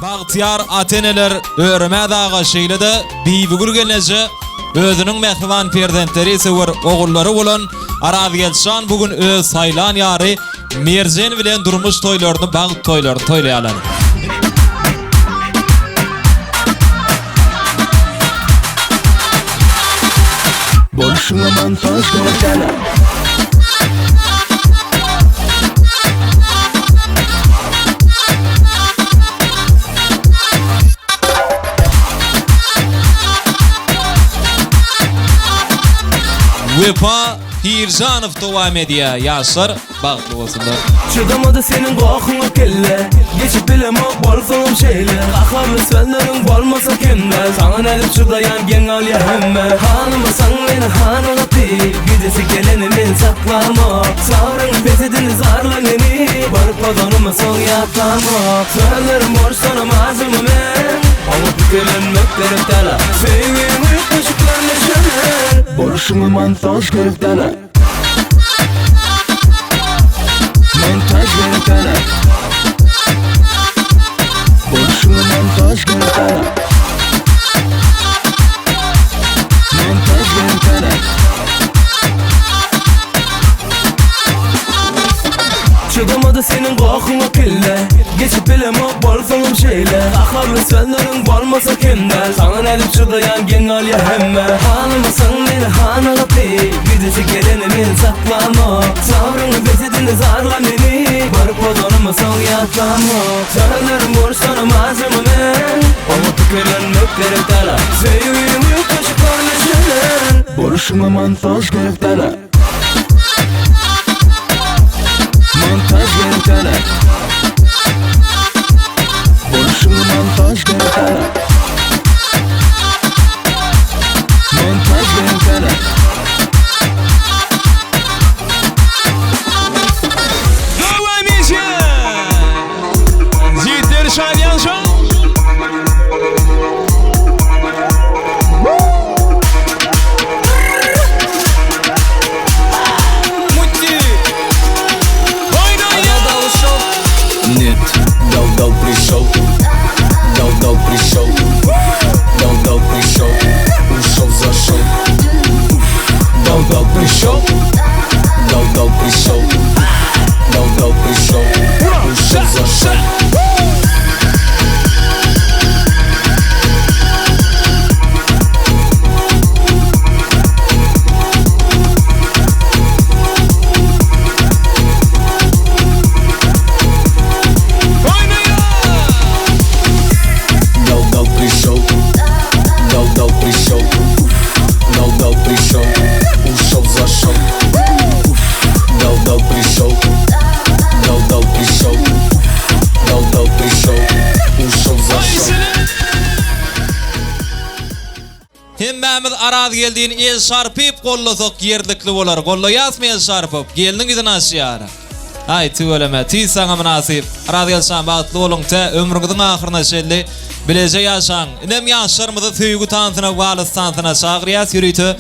Bagtyar ateneler öreme daga şeýlede biýbigül gelneje özüniň mehriban perzentleri ise ogullary bolan Araz Gelşan bugün öz saylan ýary Merjen bilen durmuş toýlaryny bagt toýlary toýlaýarlar. Bolşuna montaj gerçekten. Vefa Pirjanov devam ediyor. Yaşar bagtly bolsunlar. Çıdamadı senin kokuna kelle. Geçip bileme bolsam şeyler. Akarlı sözlerin bolmasa kimler. Sana nedip çıdayan gen al ya hemme. Hanımasan beni hanılatı. Gidesi geleni men saklama. Sarın pesedini zarla beni. Barıp kazanımı son yatlama. Sözlerim borç sana mazımı men. Ama tükelenmek gerek dala. Sevgim uyuk kaşıklarla şöner. Borçumu montaj gerek dala. Montaj gerekene. Borçlu montaj gerekene. Montaj gerekene. Çıdamadı senin kokuna kille. Geçip bileme bolsanım şeyle. Akarlı sözlerin bolmasa kimler. Sana nedip çıdayan gen al ya hemme. Hanımasan beni hanalatı. Gidesi geleni men saklama. Savrını besedini zarla beni. Barıp ozanımı son yatlama. Sözlerim borç sana mazımı men. Ama tükelenmek gerek dala. Sevgim yok kaşıklarla şöner. Borçuma montaj gerek dala. Montaj gerekene. Borçlu montaj gerekene. Montaj gerekene. Devam ediyor. Zitler Şalyan Show. Дал пришел, дал пришел, дал пришел, ушел зашел. Дал пришел, дал пришел, дал пришел, ушел зашел. Hemmemiz Araz geldiğin el şarpıp gollasak yerlikli bolar. Gollayasmı el şarpıp? Gelinin gidin aşyara. Ay tüveleme, tüy sana münasip. Araz gelşan bağıtlı olun te, ömrünüzün ahırına şelli. Bilece yaşan. İnem yaşlarımızı tüygü tantına, valıs tantına şağriyas yürüytü.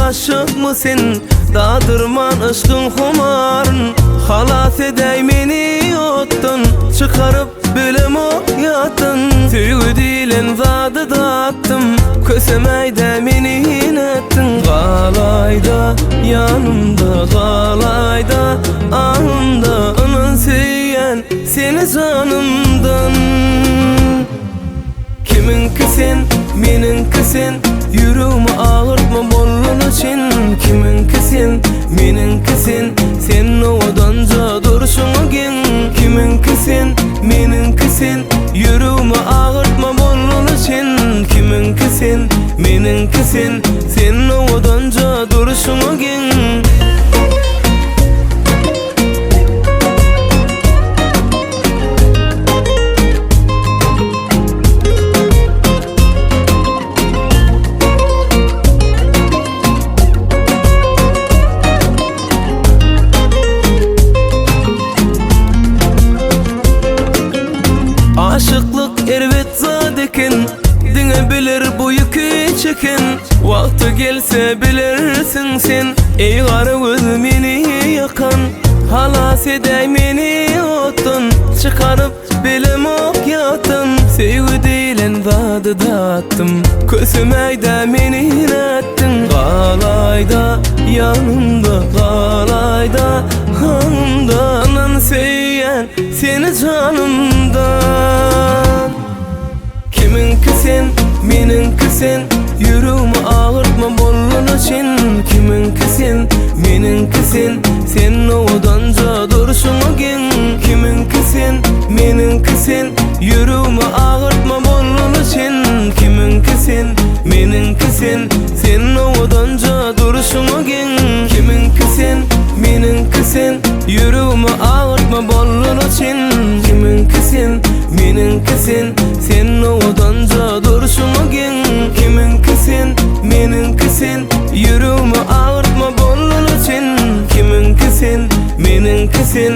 Aşık mısın? Dağdırman ışkın humarın. Halat edey meni yottun. Çıkarıp bölüm o yattın. Tüygü dilen zadı dağıttım. Kösemeyde meni inettin. Galayda yanımda, galayda anımda. Onun söyleyen seni canımdan. Kiminki sen, meninki sen. Yürüme ağırtma bolun için. Kiminki sen, meninki sen. Sen odanca durşunu gen. Kiminki sen, meninki sen. Yürüme ağırtma bolun için. Kiminki sen, meninki sen. Sen odanca durşunu gen. tekin Dine bilir bu yükü çekin Vakti gelse bilirsin sen Ey garı göz meni yakan Halas edey meni otun Çıkarıp bilim ok yatın Sevgi deyilen dadı dattım Kösümeyde meni ettin Galayda yanımda Galayda hanımda Anan söyleyen seni canımdan Kiminki sen, meninki sen Yürüğümü ağırtma bollun için Kiminki sen, meninki sen Sen odanca duruşunu gen Kiminki sen, meninki sen Yürüğümü ağırtma bollun için Kiminki sen, meninki sen Sen odanca duruşunu gen Kiminki sen, meninki sen Yürüğümü ağırtma bollun için Kiminki sen, meninki sen Sen odanca duruşunu gen Kiminki sen, meninki sen Yürüğümü ağırtma bollun için Kiminki sen, meninki sen